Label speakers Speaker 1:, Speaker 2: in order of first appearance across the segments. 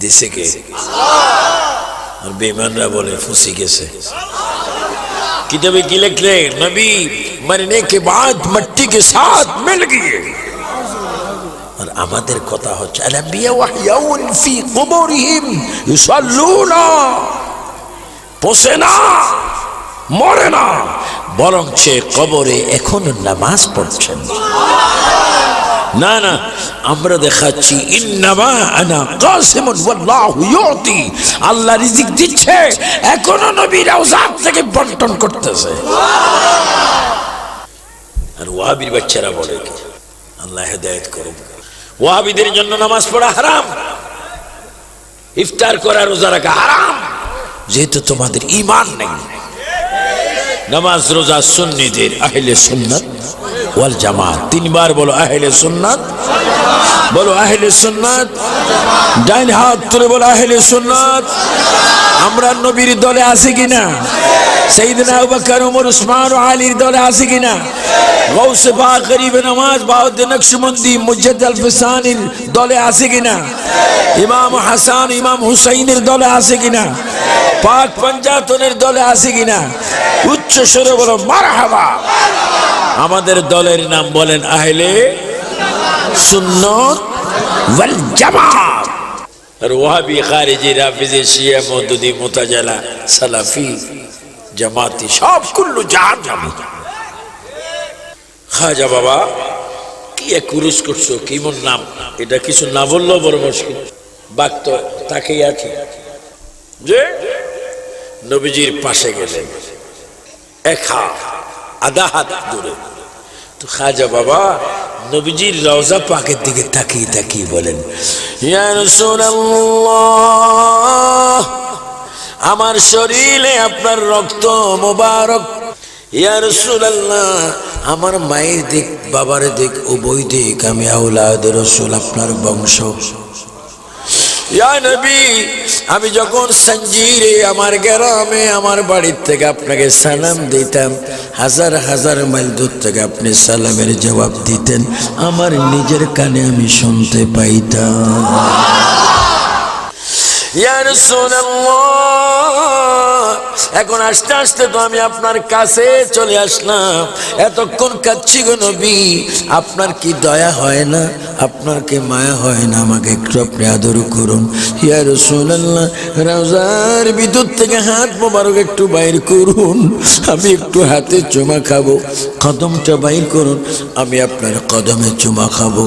Speaker 1: দিছে কে? আর বেঈমানরা বলে ফুসি গেছে। কিতাবে কি লিখলে? নবী মরনে কে বাদ মিট্টি কে সাথ মিল গয়ে। আর আমাদের কথা হচ্ছে আল আম্বিয়া ওয়াহয়ুন ফি কুবুরিহিম ইউসাল্লুনা, পচে না, মরে না, বরং সে কবরে এখনো নামাজ পড়ছেন। না না, আমরা দেখাচ্ছি ইন্নামা আনা কাসিমুন ওয়াল্লাহু ইউতি, আল্লাহ রিজিক দিচ্ছে, এখনো নবী রওজা থেকে বন্টন করতেছে। আর ওয়াহাবীর বাচ্চারা বলে কি? আল্লাহ হেদায়েত করুন, ওয়াহাবীদের জন্য নামাজ পড়া হারাম, ইফতার করা, রোজা রাখা হারাম, যেহেতু তোমাদের ঈমান নেই। নামাজ রোজা সুন্নিদের, আহলে সুন্নাত ওয়াল জামাত। তিনবার বলো আহলে সুন্নাত, বলো আহলে সুন্নাত, ডাইন হাত তুলে বলো আহলে সুন্নাত। আমরা নবীর দলে আছি কিনা? সাইয়েদনা আবু বকর, ওমর, উসমান ও আলীর দলে আছি কিনা? গাউসে পাক, গরিবে নামাজ, বাউদ্দিন নকশবন্দি, মুজাদ্দিদ আল-ফিসানির দলে আছি কিনা? ইমাম হাসান, ইমাম হুসাইনের দলে আছি কিনা? পাক পঞ্জাতনের দলে আছি কিনা? উচ্চ স্বরে বলো মারহাবা। আমাদের দলের নাম বলেন আহলে সুন্নাত ওয়াল জামাত। আর ওয়াহাবি, খারিজি, রাফিজি, শিয়া, মওদুদি, মুতাজিলা, সালাফি, জামাতি সব কুল্লু জাহান্নামী। খাজা বাবা কি এক কুরুস করছো, কি মন নাম, এটা কিছু না বললেও বড় মুশকিল। বাক তো তাকেই আছে যে নবীজির পাশে গেলেন এক হাত, আধা হাত দূরে। তো খাজা বাবা নবীজির রওজা পাকের দিকে তাকিয়ে তাকিয়ে বলেন, ইয়া রাসূলুল্লাহ, আমার শরীরে আপনার রক্ত মোবারক। ইয়া রাসূলুল্লাহ, আমার মায়ের দিক, বাবার দিক, উভয় দিক আমি আওলাদ রাসূল, আপনার বংশ। ইয়া নবী, আমি যখন সঞ্জিরে আমার গ্রামে আমার বাড়ির থেকে আপনাকে সালাম দিতাম, হাজার হাজার মাইল দূর থেকে আপনি সালামের জবাব দিতেন, আমার নিজের কানে আমি শুনতে পাইতাম। ইয়া রাসূলুল্লাহ, এখন আস্তে আস্তে তো আমি আপনার কাছে চলে আসলাম, এতক্ষণ কাচ্ছি গো নবী, আপনার কি দয়া হয় না, আপনার কি মায়া হয় না, আমাকে একটু আপনি আদর করুন। ইয়া রাসূলুল্লাহ, রওজার ভিতর থেকে হাত মোবারক একটু বাইর করুন, আমি একটু হাতে চুমা খাবো। কদমটা বাইর করুন, আমি আপনার কদমে চুমা খাবো।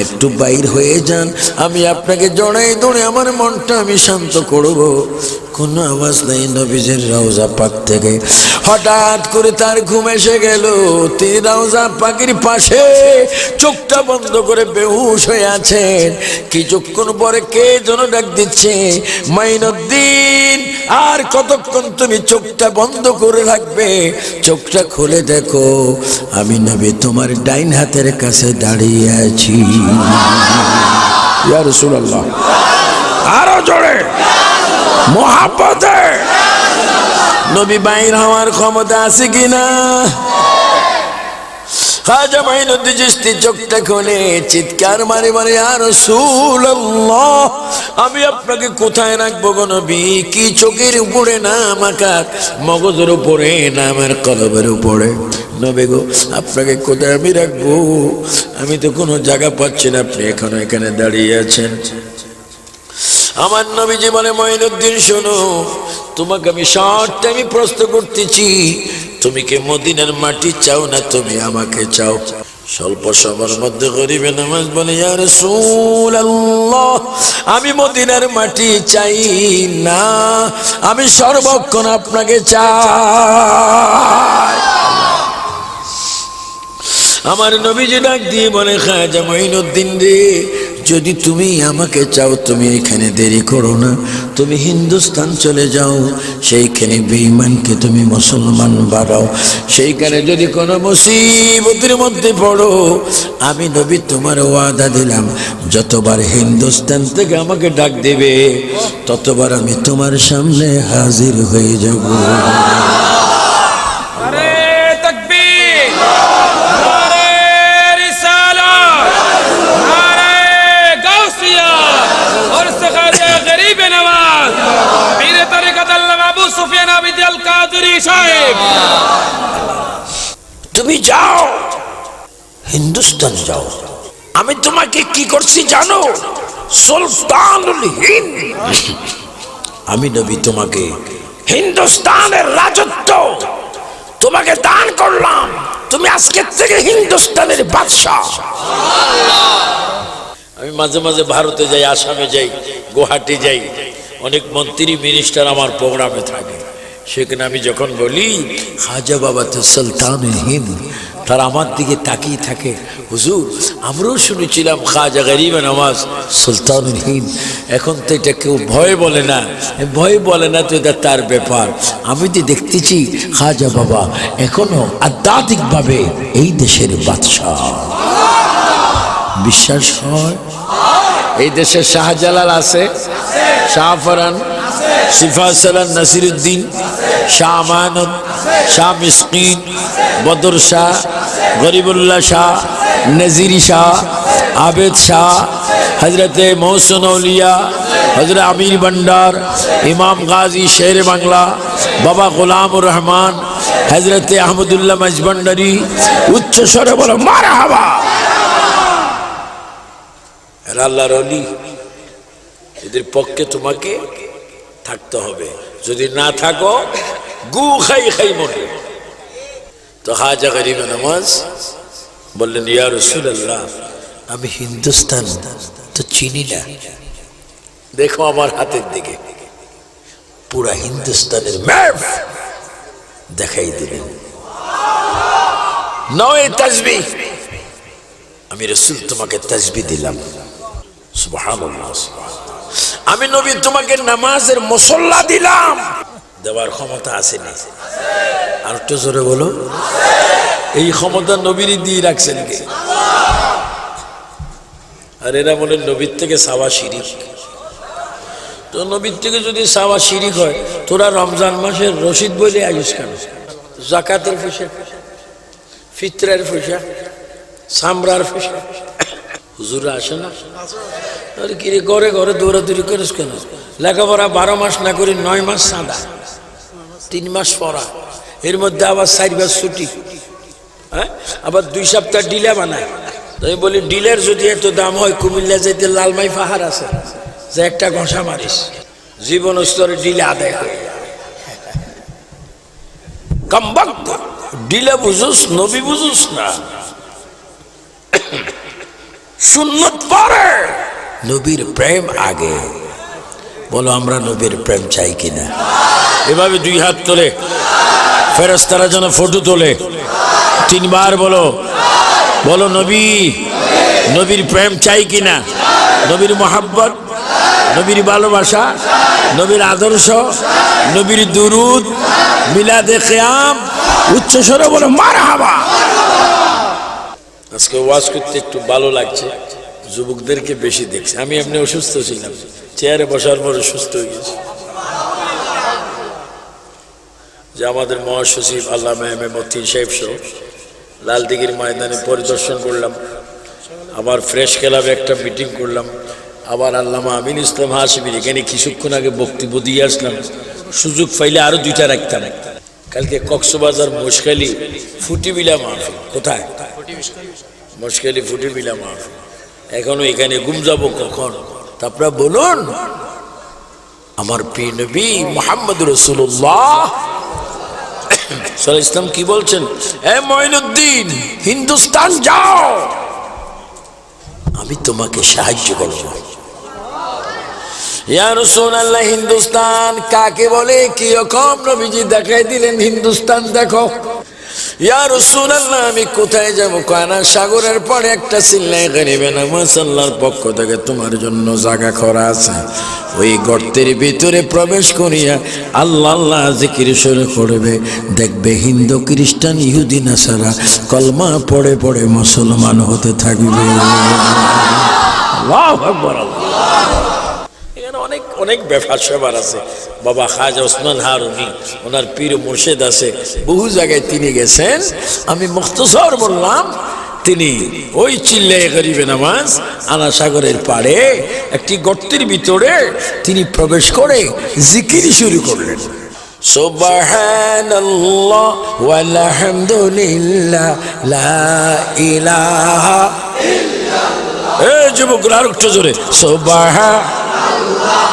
Speaker 1: একটু বাইর হয়ে যান, আমি আপনাকে জড়াই ধরে আমার মনটা আমি শান্ত করবো। কোনো আওয়াজ নেই নবীজির রওজা পাক থেকে। হঠাৎ করে তার ঘুম এসে গেল, তিনি রওজা পাকের পাশে চোখটা বন্ধ করে বেহুশ হয়ে আছেন। কিছুক্ষণ পরে কে যেন ডাক দিচ্ছে, মাইনুদ্দিন, আর কতক্ষণ তুমি চোখটা বন্ধ করে রাখবে? চোখটা খুলে দেখো, আমি নবী তোমার ডাইন হাতের কাছে দাঁড়িয়ে আছি। ইয়া রাসূলুল্লাহ, আরো জোরে মোহাব্বতে। নবী বাইর হওয়ার ক্ষমতা আছে কিনা? খাজা মাইনুদ্দিন চিশতি চোখটা খুলে চিৎকার মারে মারে, ইয়া রাসূলুল্লাহ, আমি আপনাকে কোথায় রাখবো গো নবী? কি চোখের উপরে না আমার মগজের উপরে না আমার কলবের উপরে? নবী গো, আপনাকে কোথায় আমি রাখবো? আমি তো কোনো জায়গা পাচ্ছি না, আপনি এখনো এখানে দাঁড়িয়ে আছেন। আমার নবীজি বলে, মাইনুদ্দিন শোনো, তোমাকে আমি শর্ট টাইমে প্রশ্ন করতেছি, তুমি কি মদিনার মাটি চাও না তুমি আমাকে চাও? স্বল্প সময়ের মধ্যে গরিবে নামাজ বলে, ইয়া রাসূলুল্লাহ, আমি মদিনার মাটি চাই না, আমি সর্বক্ষণ আপনাকে চাই। আমার নবীজি ডাক দিয়ে বলে, খাজা মাইনুদ্দিন রে, যদি তুমি আমাকে চাও তুমি এখানে দেরি করো না, তুমি হিন্দুস্তান চলে যাও, সেইখানে বেঈমানকে তুমি মুসলমান বানাও, সেইখানে যদি কোনো মুসিবতের মধ্যে পড়ো, আমি নবী তোমার ওয়াদা দিলাম, যতবার হিন্দুস্তান থেকে আমাকে ডাক দেবে ততবার আমি তোমার সামনে হাজির হয়ে যাব। তুমি যাও, হিন্দুস্তান যাও। আমি তোমাকে কি করছি জানো? সুলতানুল হিন্দ, আমি নবী তোমাকে হিন্দুস্তানের রাজত্ব তোমাকে দান করলাম, তুমি আজকের থেকে হিন্দুস্তানের বাদশাহ। আমি মাঝে মাঝে ভারতে যাই, আসামে যাই, গুয়াহাটি যাই, অনেক মন্ত্রী মিনিস্টার আমার প্রোগ্রামে থাকে। সেখানে আমি যখন বলি খাজা বাবা তো সুলতানুল হিন্দ, তারা আমার দিকে তাকিয়ে থাকে, হুজুর আমরাও শুনেছিলাম খাজা গরিব নওয়াজ সুলতানুল হিন্দ। এখন তো এটা কেউ ভয় বলে না, ভয় বলে না তো এটা তার ব্যাপার। আমি তো দেখতেছি খাজা বাবা এখনো আধ্যাত্মিকভাবে এই দেশের বাদশাহ। বিশ্বাস হয়? এই দেশে শাহজালাল আছে, শাহফরান, সিফাসালান, নাসিরুদ্দিন, শাহ আমানত, শাহ মিসকিন, বদর শাহ, গরিবুল্লাহ শাহ, নজির শাহ, আবেদ শাহ, হজরতে মহসিন আউলিয়া, হজরত আমির ভান্ডার, ইমাম গাজী শের বাংলা, বাবা গোলামুর রহমান, হজরতে আহমদুল্লাহ মজভান্ডারি। উচ্চ স্বরে বলো মারহাবা। আল্লাহর ওলি, এদের পক্ষে তোমাকে থাকতে হবে। যদি না থাকো গু খাই খাই মরে। তো খাজা গরিব নওয়াজ বললেন, ইয়া রাসূলুল্লাহ, আমি হিন্দুস্তান তো চিনি না, দেখো আমার হাতের দিকে, পুরা হিন্দুস্তানের ম্যাপ দেখাই দিলেন। নয় তাসবিহ, আমি রাসূল তোমাকে তাসবিহ দিলাম। সুবহানাল্লাহ। আমি নবী তোমাকে নামাজের মুসল্লা দিলাম। দেওয়ার ক্ষমতা আছে না? আর একটু জোরে বলো। এই ক্ষমতা নবীরই দিয়ে রাখছেন কে? আর এরা বলে নবীর থেকে সাওয়া শিরিক। তো নবীর থেকে যদি সাওয়া শিরিক হয়, তোরা রমজান মাসের রশিদ বলে আয়ুষ কেন? জাকাতের পয়সা, ফিতরের পয়সা, সামরার পয়সা হুজুরা আসে না? আরে কি রে, ঘরে ঘরে দৌড়াদৌড়ি করিস কেন? লেখাপড়া 12 মাস না করি 9 মাস সাদা, 3 মাস পড়া, এর মধ্যে আবার 4 মাস ছুটি, হ্যাঁ, আবার 2 সপ্তাহ ডিলে বানায়। আমি বলি ডিলের যদি এত দাম হয়, কুমিল্লা যাইতে লালমাই পাহাড় আছে, যে একটা ঘষা মারিস জীবন স্তরে ডিলে আদায় হয়। কমবক্ত ডিলে বুঝুস, নবী বুঝুস না। সুন্নত পরে, নবীর প্রেম আগে। বলো আমরা নবীর প্রেম চাই কিনা? এভাবে 2 হাত তোলে ফেরেশতারা যেন ফটো তোলে, 3 বার বলো, বলো নবী, নবীর প্রেম চাই কিনা? নবীর মোহাব্বত, নবীর ভালোবাসা, নবীর আদর্শ, নবীর দুরুদ, মিলাদে কিয়াম। উচ্চ স্বরে বলো মারহাবা। আজকে ওয়াজ করতে একটু ভালো লাগছে, যুবকদেরকে বেশি দেখছি। আমি এমনি অসুস্থ ছিলাম, চেয়ারে বসার পরে সুস্থ হয়ে গেছি। যে আমাদের মহাসচিব আল্লামা এম এ মতিন সাহেব সহ লালদিঘির ময়দানে পরিদর্শন করলাম, আবার ফ্রেশ ক্লাবে একটা মিটিং করলাম, আবার আল্লামা আমিন ইসলাম হাশিমির এখানে কিছুক্ষণ আগে বক্তব্য দিয়ে আসলাম। সুযোগ পাইলে আরো 2টা রাখতাম। কালকে কক্সবাজার মশখালী ফুটিবিলা মাহফিল। কোথায়? মশখালী ফুটিবিলা মাহফিল। এখনো এখানে ঘুম যাবো কখন? তারপরে বলুন, আমার প্রিয় নবী মুহাম্মদ রাসূলুল্লাহ সাল্লাল্লাহু আলাইহি ওয়াসাল্লাম কি বলছেন? এ মঈনুদ্দিন, হিন্দুস্তান যাও, আমি তোমাকে সাহায্য করব। ইয়া রাসূলুল্লাহ, হিন্দুস্তান কাকে বলে? কি রকম? নবীজি দেখাই দিলেন, হিন্দুস্তান দেখো। ইয়া রাসূলুল্লাহ, আমি কোথায় যাব? কানা সাগরের পরে একটা সিল্লাই গরিবে নামাজ আল্লাহর পক্ষ থেকে তোমার জন্য জায়গা করা আছে। ওই গর্তের ভিতরে প্রবেশ করিয়া আল্লাহ আল্লাহ জিকির শুরু করবে, দেখবে হিন্দু, খ্রিস্টান, ইহুদি, নাসারা কলমা পড়ে পড়ে মুসলমান হতে থাকবে। আল্লাহু আকবার। এখানে অনেক অনেক ব্যাপার স্যাপার আছে। বাবা খাজা ওসমান হারুনি, ওনার পীর মুর্শিদ আছে, বহু জায়গায় তিনি গেছেন। আমি মুখতসর বললাম, তিনি ওই চিল্লায়ে গরিবে নামাজ আনা সাগরের পাড়ে একটি গর্তের ভিতরে তিনি প্রবেশ করে জিকির শুরু করলেন। সুবহানাল্লাহ ওয়ালহামদুলিল্লাহ লা ইলাহা ইল্লাল্লাহ। এই যুবকরা আর একটু জোরে, সুবহানাল্লাহ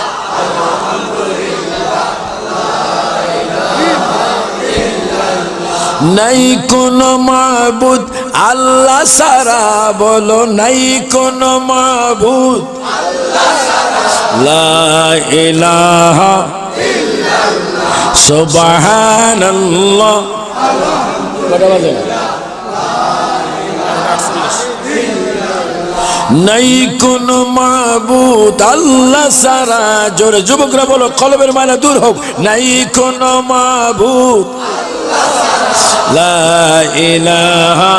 Speaker 1: নাই কোন মাবুদ আল্লাহ সারা, বলো নাই কোন মাবুদ আল্লাহ সারা, লা ইলাহা ইল্লাল্লাহ সুবহানাল্লাহ নাই কোন মাবুদ আল্লাহ সারা। জোরে যুবকরা বলো, কলবের মালা দূর হোক। নাই কোন মাবুদ লা ইলাহা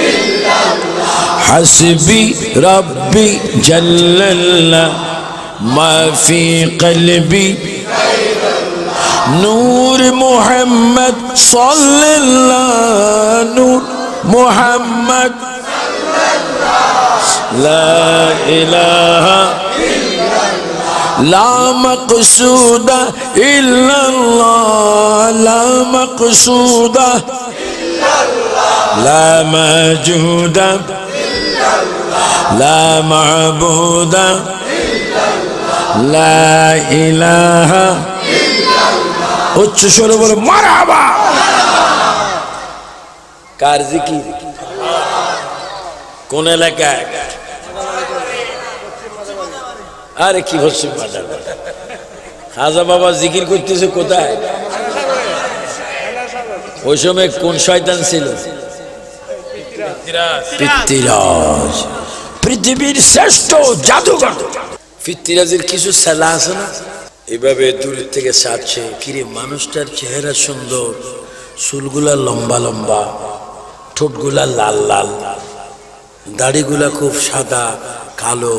Speaker 1: ইল্লাল্লাহ হাসবি রাব্বি জাল্লাল্লাহ মা ফি কলবি নূর মুহাম্মদ সাল্লাল্লাহ, নূর মুহাম্মদ লা ইলাহা লা মাকসুদা ইল্লাল্লাহ, লা মাকসুদা লা মাওজুদা লা মাবুদা লা ইলাহা উচ্চ স্বরে বলো মারহাবা। কার জিকির? কোন এলাকায়? আরে কি পশ্চিম বাজার। খাজা বাবা জিকির করতেছে কোথায়? ওই সময় কোন শয়তান ছিল? পৃথ্বীরাজ, পৃথিবীর শ্রেষ্ঠ জাদুঘর। পৃথ্বীরাজের কিছু ছেলা আছে না, এভাবে দূর থেকে চাচ্ছে, কিরে মানুষটার চেহারা সুন্দর, চুলগুলা লম্বা লম্বা, ঠোঁটগুলা লাল লাল, দাড়িগুলা খুব সাদা কালো,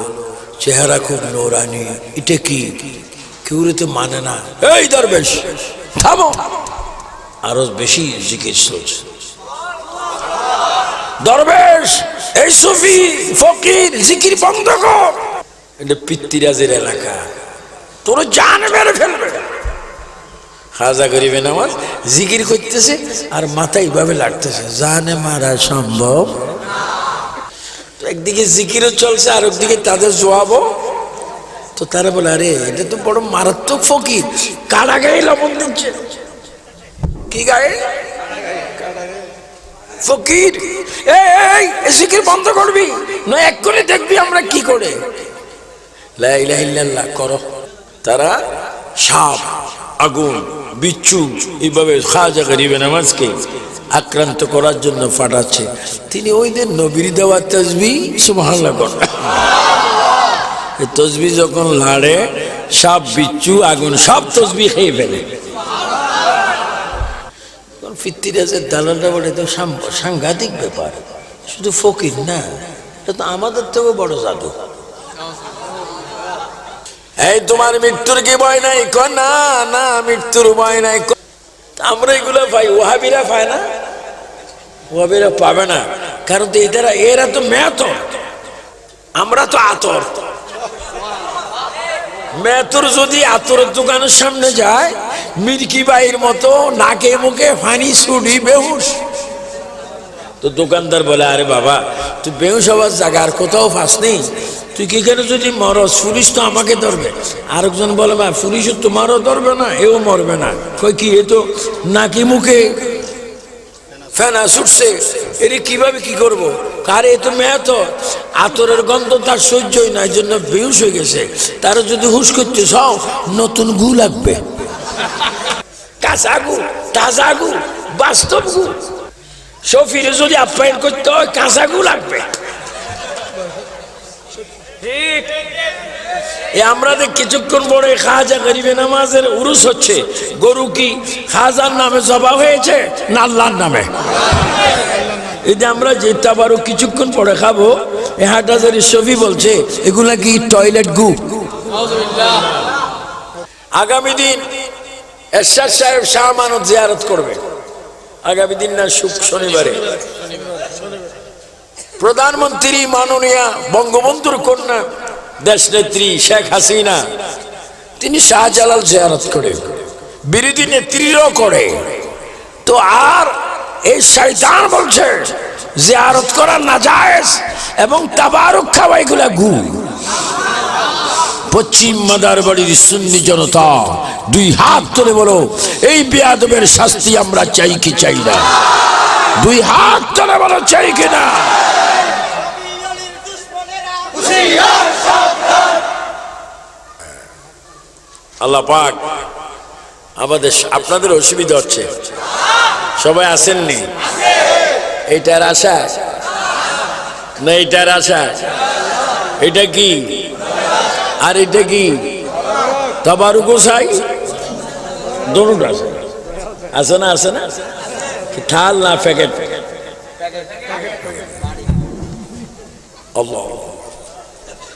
Speaker 1: চেহারা খুব নোরানি, এটা কি? কেউ তো মানে না। এই দরবেশ থামো, আরো বেশি জিকির চলছে। দরবেশ, এই সুফি ফকির জিকির বন্ধ কর। এটা পৃথ্বীরাজের এলাকা, তোর জান মেরে ফেলবে। খাজা গরিবে নামাজ জিকির করতেছে আর মাথা এইভাবে লাগতেছে, জানে মারা সম্ভব। একদিকে জিকিরও চলছে আর একদিকে তাদের জবাবও। তো তারা বলে, আরে এটা তো বড় মারাত্মক ফকির, কারা গায়ে লবণ দিচ্ছে। কি গায়ে? ফকির। এই জিকির বন্ধ করবি না, এক্ষুনি দেখবি আমরা কি করে। লা ইলাহা ইল্লাল্লাহ করো। তারা সাপ, আগুন, বিচ্ছু এইভাবে খাজা গরিবে নামাজকে আক্রান্ত করার জন্য ফাটাচ্ছে। তিনি ওই দিন নবীর দেওয়া তাসবিহ সুবহানাল্লাহ করেন। এই তাসবিহ যখন লাড়ে, সাপ, বিচ্ছু, আগুন সব তাসবিহ খেয়ে ফেলে। পৃথ্বীরাজের দালালরা বলে, তো সাংঘাতিক ব্যাপার, শুধু ফকির না, এটা তো আমাদের থেকেও বড় জাদু। এই তোমার মৃত্যুর কি ভয় নাই? না না, মৃত্যুর ভয় নাই। আমরা এগুলো পাই, ওয়াহাবিরা পায় না, ওয়াহাবিরা পাবে না, কারণ তো এরা তো মেয়াতর, আমরা তো আতর। মেয়াতর যদি আতরের দোকানের সামনে যায়, মির্কি বাইর মতো নাকে মুখে ফানি ছুটি বেহুশ। তো দোকানদার বলে, আরে বাবা তুই বেহুশ হওয়ার জায়গা আর কোথাও ফাঁস নেই, তুই কি কেন যদি মরস, পুলিশ তো আমাকে ধরবে। আরেকজন বলে, মা পুলিশও তোমারও ধরবে না, এও মরবে না। কই কি, এ তো নাকি মুখে ফেনা ছুটছে, এর কিভাবে কি করব? কারে এ তো মেয়াত, আতরের গন্ধ তার সহ্যই না, এই জন্য বেহুশ হয়ে গেছে। তারা যদি হুশ করতে চাও, নতুন গু লাগবে, কাঁচা গু, তাজা গু, বাস্তব গু। শফিরে যদি আপ্যায়ন করতে হয়, কাঁচা গু লাগবে। আমরা কিছুক্ষণ পরে খাজা গরিবে নামাজের উরুস হচ্ছে। গরু কি খাজার নামে জবা হয়েছে না আল্লাহর নামে? এই আমরা যেতে পারো কিছুক্ষণ পরে খাবো। হাটহাজারী শফি বলছে, এগুলা কি টয়লেট গু? আগামী দিন এরশাদ সাহেব শাহ আমানত জিয়ারত করবে। আগামী দিন না, শনিবারে প্রধানমন্ত্রী মাননীয়া বঙ্গবন্ধুর কন্যা দেশনেত্রী শেখ হাসিনা তিনি শাহজালাল জিয়ারত করে বিরোধী নেত্রীরাও করে। তো আর এই শয়তান বলছে জিয়ারত করা নাজায়েজ এবং তাবারুক খাওয়া এগুলা গুনাহ। পশ্চিম মাদারবাড়ির সুন্নি জনতা দুই হাত তুলে বলো, এই বেয়াদবের শাস্তি আমরা চাই কি চাই না? দুই হাত তুলে বলো, চাই কি না? আল্লাহ পাক আমাদের, আপনাদের অসুবিধা হচ্ছে, সবাই আসেননি? এইটার আশা না এইটার আশা? এটা কি আর এটা কি? তাবারুক চাই, দোনোটা আছে। আছে না? আছে না? থাল না প্যাকেট? আল্লাহ